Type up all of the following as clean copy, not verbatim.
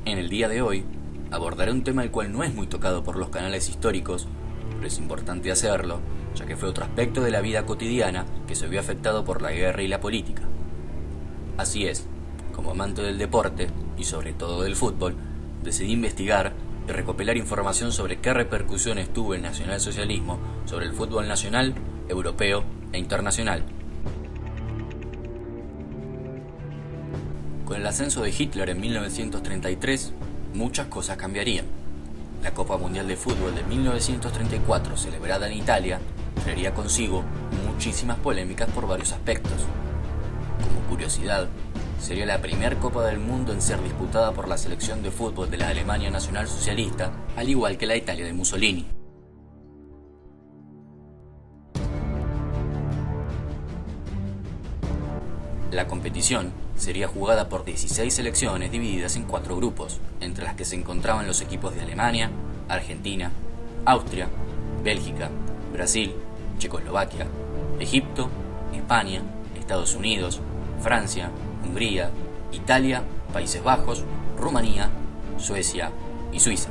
En el día de hoy, abordaré un tema el cual no es muy tocado por los canales históricos, pero es importante hacerlo, ya que fue otro aspecto de la vida cotidiana que se vio afectado por la guerra y la política. Así es, como amante del deporte, y sobre todo del fútbol, decidí investigar y recopilar información sobre qué repercusiones tuvo el nacionalsocialismo sobre el fútbol nacional, europeo e internacional. Con el ascenso de Hitler en 1933, muchas cosas cambiarían. La Copa Mundial de Fútbol de 1934, celebrada en Italia, traería consigo muchísimas polémicas por varios aspectos. Como curiosidad, sería la primera Copa del Mundo en ser disputada por la selección de fútbol de la Alemania Nacional Socialista, al igual que la Italia de Mussolini. La competición sería jugada por 16 selecciones divididas en 4 grupos, entre las que se encontraban los equipos de Alemania, Argentina, Austria, Bélgica, Brasil, Checoslovaquia, Egipto, España, Estados Unidos, Francia, Hungría, Italia, Países Bajos, Rumanía, Suecia y Suiza.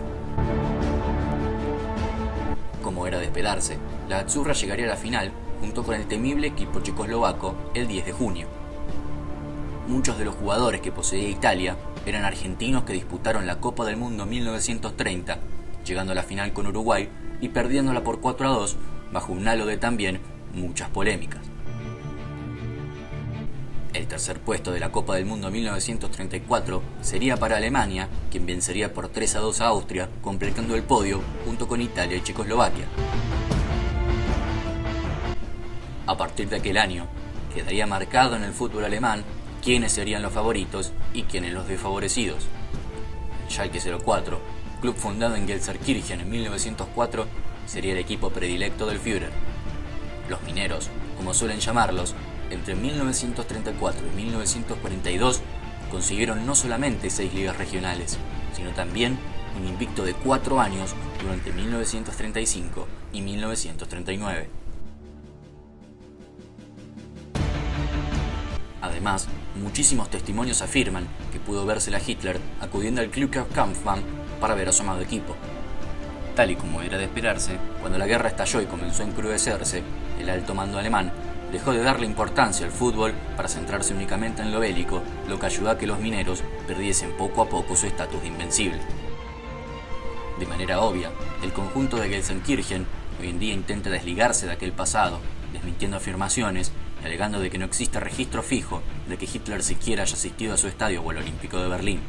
Como era de esperarse, la Azzurra llegaría a la final junto con el temible equipo checoslovaco el 10 de junio. Muchos de los jugadores que poseía Italia eran argentinos que disputaron la Copa del Mundo 1930, llegando a la final con Uruguay y perdiéndola por 4-2 bajo un halo de también muchas polémicas. El tercer puesto de la Copa del Mundo 1934 sería para Alemania, quien vencería por 3-2 a Austria, completando el podio junto con Italia y Checoslovaquia. A partir de aquel año, quedaría marcado en el fútbol alemán quiénes serían los favoritos y quiénes los desfavorecidos. El Schalke 04, club fundado en Gelsenkirchen en 1904, sería el equipo predilecto del Führer. Los mineros, como suelen llamarlos, entre 1934 y 1942 consiguieron no solamente 6 ligas regionales, sino también un invicto de 4 años durante 1935 y 1939. Además, muchísimos testimonios afirman que pudo vérsela a Hitler acudiendo al Kampfmann para ver a su amado equipo. Tal y como era de esperarse, cuando la guerra estalló y comenzó a encrudecerse, el alto mando alemán dejó de darle importancia al fútbol para centrarse únicamente en lo bélico, lo que ayudó a que los mineros perdiesen poco a poco su estatus de invencible. De manera obvia, el conjunto de Gelsenkirchen hoy en día intenta desligarse de aquel pasado, desmintiendo afirmaciones y alegando de que no existe registro fijo de que Hitler siquiera haya asistido a su estadio o al Olímpico de Berlín.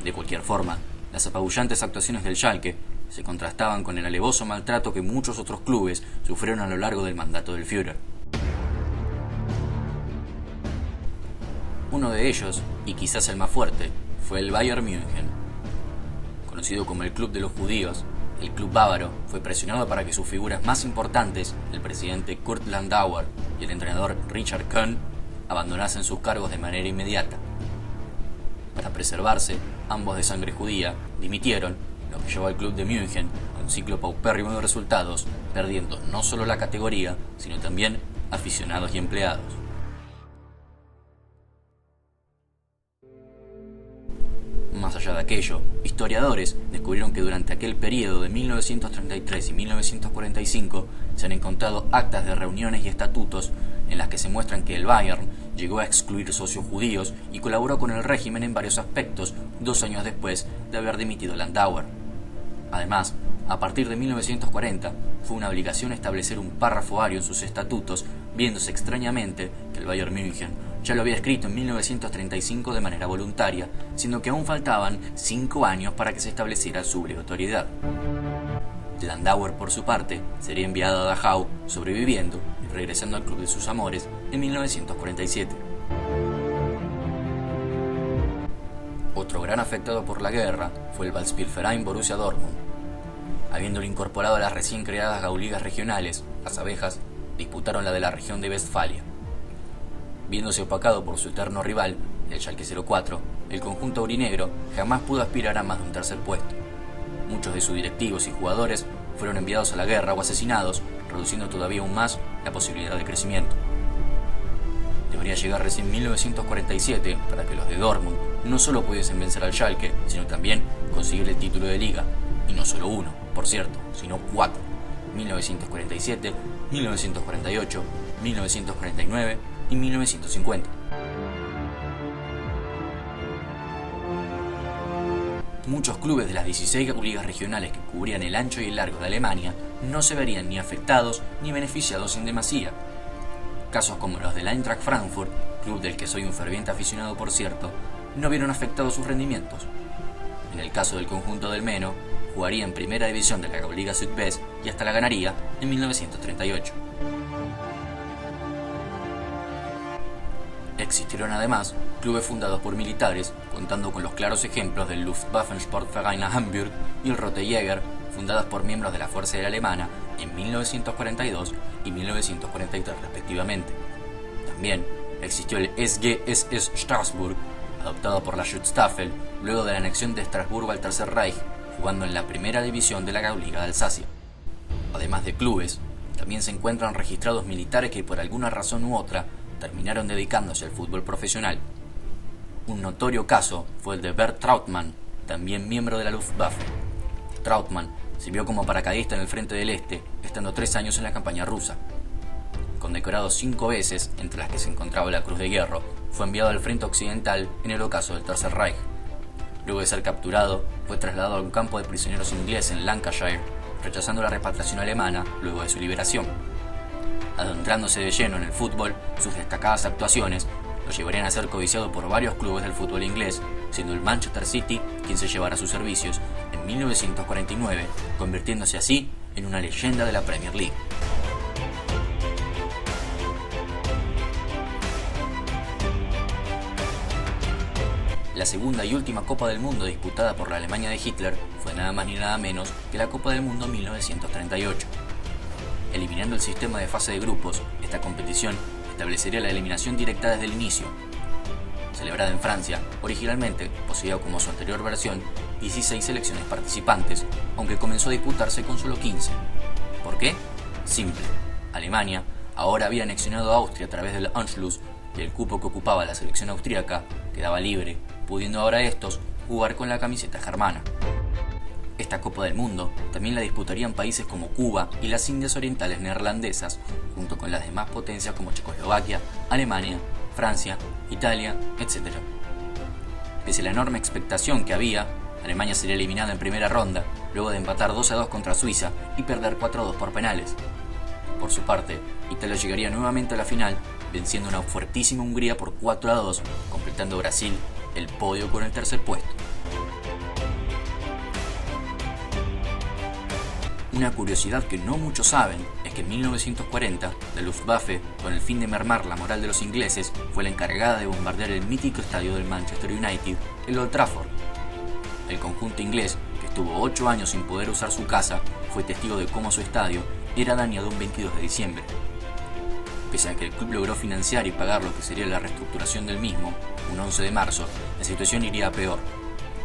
De cualquier forma, las apabullantes actuaciones del Schalke se contrastaban con el alevoso maltrato que muchos otros clubes sufrieron a lo largo del mandato del Führer. Uno de ellos, y quizás el más fuerte, fue el Bayern München. Conocido como el Club de los Judíos, el club bávaro fue presionado para que sus figuras más importantes, el presidente Kurt Landauer y el entrenador Richard Koehn, abandonasen sus cargos de manera inmediata. Para preservarse, ambos de sangre judía, dimitieron, lo que llevó al club de München a un ciclo paupérrimo de resultados, perdiendo no solo la categoría, sino también aficionados y empleados. Más allá de aquello, historiadores descubrieron que durante aquel periodo de 1933 y 1945 se han encontrado actas de reuniones y estatutos en las que se muestran que el Bayern llegó a excluir socios judíos y colaboró con el régimen en varios aspectos 2 años después de haber dimitido Landauer. Además, a partir de 1940 fue una obligación establecer un párrafo ario en sus estatutos, viéndose extrañamente que el Bayern München ya lo había escrito en 1935 de manera voluntaria, siendo que aún faltaban 5 años para que se estableciera su obligatoriedad. Landauer, por su parte, sería enviado a Dachau, sobreviviendo y regresando al club de sus amores en 1947. Otro gran afectado por la guerra fue el Waldspielverein Borussia Dortmund. Habiéndolo incorporado a las recién creadas Gauligas regionales, las abejas disputaron la de la región de Westfalia. Viéndose opacado por su eterno rival, el Schalke 04, el conjunto aurinegro jamás pudo aspirar a más de un tercer puesto. Muchos de sus directivos y jugadores fueron enviados a la guerra o asesinados, reduciendo todavía aún más la posibilidad de crecimiento. Debería llegar recién 1947 para que los de Dortmund no solo pudiesen vencer al Schalke, sino también conseguir el título de liga, y no solo uno, por cierto, sino 4, 1947, 1948, 1949 y 1950. Muchos clubes de las 16 ligas regionales que cubrían el ancho y el largo de Alemania no se verían ni afectados ni beneficiados en demasía. Casos como los del Eintracht Frankfurt, club del que soy un ferviente aficionado por cierto, no vieron afectados sus rendimientos. En el caso del conjunto del Meno, jugaría en primera división de la Gauliga Südwest y hasta la ganaría en 1938. Existieron además clubes fundados por militares, contando con los claros ejemplos del Luftwaffensportverein Hamburg y el Rote Jäger, fundadas por miembros de la Fuerza Aérea Alemana en 1942 y 1943 respectivamente. También existió el SGSS Straßburg, adoptado por la Schutzstaffel luego de la anexión de Estrasburgo al Tercer Reich, jugando en la primera división de la Gauliga de Alsacia. Además de clubes, también se encuentran registrados militares que por alguna razón u otra terminaron dedicándose al fútbol profesional. Un notorio caso fue el de Bert Trautmann, también miembro de la Luftwaffe. Trautmann sirvió como paracaidista en el Frente del Este, estando 3 años en la campaña rusa. Condecorado 5 veces, entre las que se encontraba la Cruz de Hierro, fue enviado al Frente Occidental en el ocaso del Tercer Reich. Luego de ser capturado, fue trasladado a un campo de prisioneros inglés en Lancashire, rechazando la repatriación alemana luego de su liberación. Adentrándose de lleno en el fútbol, sus destacadas actuaciones lo llevarían a ser codiciado por varios clubes del fútbol inglés, siendo el Manchester City quien se llevara sus servicios en 1949, convirtiéndose así en una leyenda de la Premier League. La segunda y última Copa del Mundo disputada por la Alemania de Hitler fue nada más ni nada menos que la Copa del Mundo 1938. Eliminando el sistema de fase de grupos, esta competición establecería la eliminación directa desde el inicio. Celebrada en Francia, originalmente poseía como su anterior versión 16 selecciones participantes, aunque comenzó a disputarse con solo 15. ¿Por qué? Simple. Alemania ahora había anexionado a Austria a través del Anschluss y el cupo que ocupaba la selección austríaca quedaba libre, pudiendo ahora estos jugar con la camiseta germana. Esta Copa del Mundo también la disputarían países como Cuba y las Indias Orientales neerlandesas, junto con las demás potencias como Checoslovaquia, Alemania, Francia, Italia, etc. Pese a la enorme expectación que había, Alemania sería eliminada en primera ronda, luego de empatar 2-2 contra Suiza y perder 4-2 por penales. Por su parte, Italia llegaría nuevamente a la final, venciendo una fuertísima Hungría por 4-2, completando Brasil el podio con el tercer puesto. Una curiosidad que no muchos saben es que en 1940 la Luftwaffe, con el fin de mermar la moral de los ingleses, fue la encargada de bombardear el mítico estadio del Manchester United, el Old Trafford. El conjunto inglés, que estuvo 8 años sin poder usar su casa, fue testigo de cómo su estadio era dañado un 22 de diciembre. Pese a que el club logró financiar y pagar lo que sería la reestructuración del mismo, un 11 de marzo, la situación iría a peor.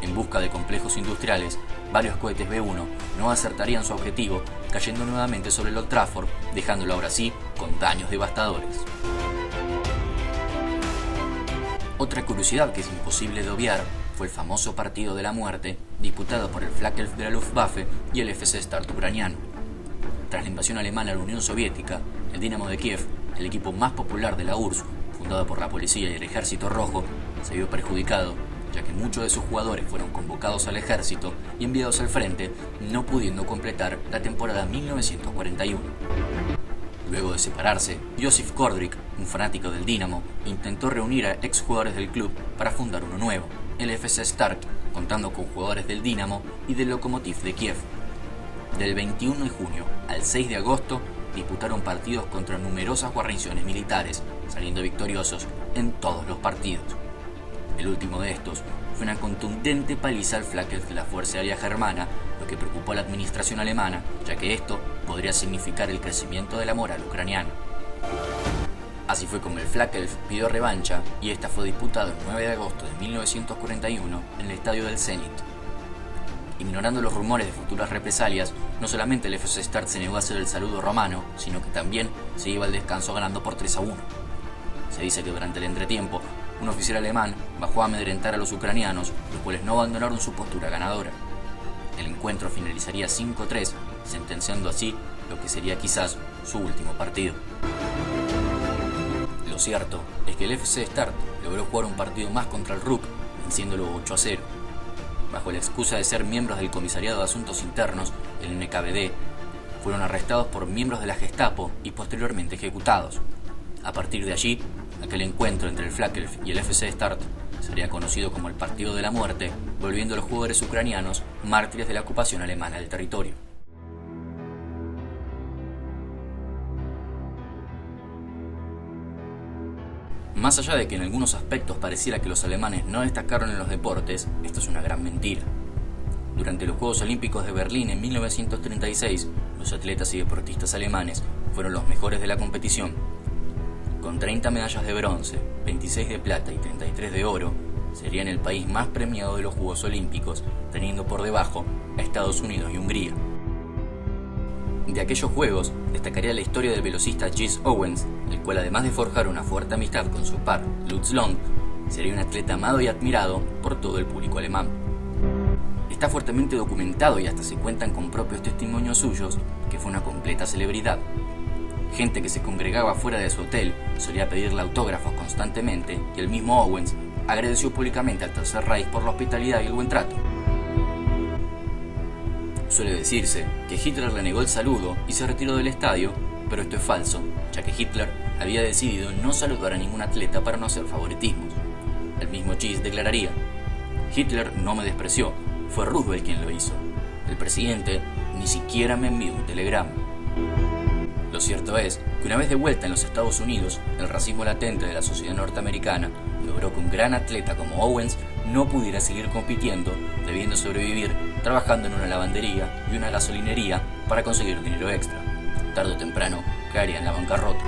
En busca de complejos industriales, varios cohetes B-1 no acertarían su objetivo, cayendo nuevamente sobre el Old Trafford, dejándolo ahora sí con daños devastadores. Otra curiosidad que es imposible de obviar fue el famoso partido de la muerte disputado por el Flakelf de la Luftwaffe y el FC Start ucraniano. Tras la invasión alemana a la Unión Soviética, el Dinamo de Kiev, el equipo más popular de la URSS, fundado por la policía y el Ejército Rojo, se vio perjudicado, ya que muchos de sus jugadores fueron convocados al ejército y enviados al frente, no pudiendo completar la temporada 1941. Luego de separarse, Josip Kordrik, un fanático del Dinamo, intentó reunir a exjugadores del club para fundar uno nuevo, el FC Start, contando con jugadores del Dinamo y del Lokomotiv de Kiev. Del 21 de junio al 6 de agosto disputaron partidos contra numerosas guarniciones militares, saliendo victoriosos en todos los partidos. El último de estos fue una contundente paliza al Flakelf de la Fuerza Aérea Germana, lo que preocupó a la administración alemana, ya que esto podría significar el crecimiento de la moral ucraniana. Así fue como el Flakelf pidió revancha y esta fue disputada el 9 de agosto de 1941 en el estadio del Zenit. Ignorando los rumores de futuras represalias, no solamente el FC Start se negó a hacer el saludo romano, sino que también se iba al descanso ganando por 3-1. Se dice que durante el entretiempo un oficial alemán bajó a amedrentar a los ucranianos, los cuales no abandonaron su postura ganadora. El encuentro finalizaría 5-3, sentenciando así lo que sería quizás su último partido. Lo cierto es que el FC Start logró jugar un partido más contra el RUK, venciéndolo 8-0. Bajo la excusa de ser miembros del Comisariado de Asuntos Internos, el NKVD, fueron arrestados por miembros de la Gestapo y posteriormente ejecutados. A partir de allí, aquel encuentro entre el Flakelf y el FC Start sería conocido como el Partido de la Muerte, volviendo a los jugadores ucranianos mártires de la ocupación alemana del territorio. Más allá de que en algunos aspectos pareciera que los alemanes no destacaron en los deportes, esto es una gran mentira. Durante los Juegos Olímpicos de Berlín en 1936, los atletas y deportistas alemanes fueron los mejores de la competición. Con 30 medallas de bronce, 26 de plata y 33 de oro, serían el país más premiado de los Juegos Olímpicos, teniendo por debajo a Estados Unidos y Hungría. De aquellos Juegos, destacaría la historia del velocista Jesse Owens, el cual además de forjar una fuerte amistad con su par Lutz Long, sería un atleta amado y admirado por todo el público alemán. Está fuertemente documentado y hasta se cuentan con propios testimonios suyos que fue una completa celebridad. Gente que se congregaba fuera de su hotel solía pedirle autógrafos constantemente y el mismo Owens agradeció públicamente al Tercer Reich por la hospitalidad y el buen trato. Suele decirse que Hitler le negó el saludo y se retiró del estadio, pero esto es falso, ya que Hitler había decidido no saludar a ningún atleta para no hacer favoritismos. El mismo Chis declararía: Hitler no me despreció, fue Roosevelt quien lo hizo. El presidente ni siquiera me envió un telegrama. Lo cierto es que una vez de vuelta en los Estados Unidos, el racismo latente de la sociedad norteamericana logró que un gran atleta como Owens no pudiera seguir compitiendo, debiendo sobrevivir trabajando en una lavandería y una gasolinería para conseguir dinero extra. Tarde o temprano caería en la bancarrota.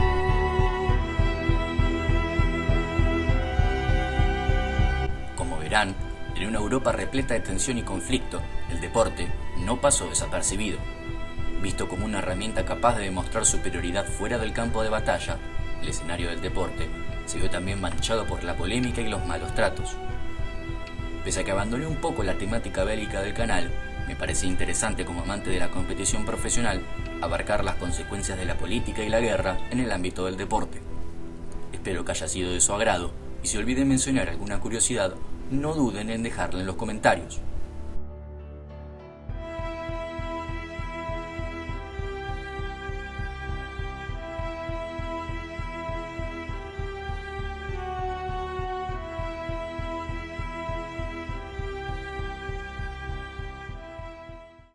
Como verán, en una Europa repleta de tensión y conflicto, el deporte no pasó desapercibido. Visto como una herramienta capaz de demostrar superioridad fuera del campo de batalla, el escenario del deporte se vio también manchado por la polémica y los malos tratos. Pese a que abandoné un poco la temática bélica del canal, me parece interesante como amante de la competición profesional abarcar las consecuencias de la política y la guerra en el ámbito del deporte. Espero que haya sido de su agrado y si olvidé mencionar alguna curiosidad, no duden en dejarla en los comentarios.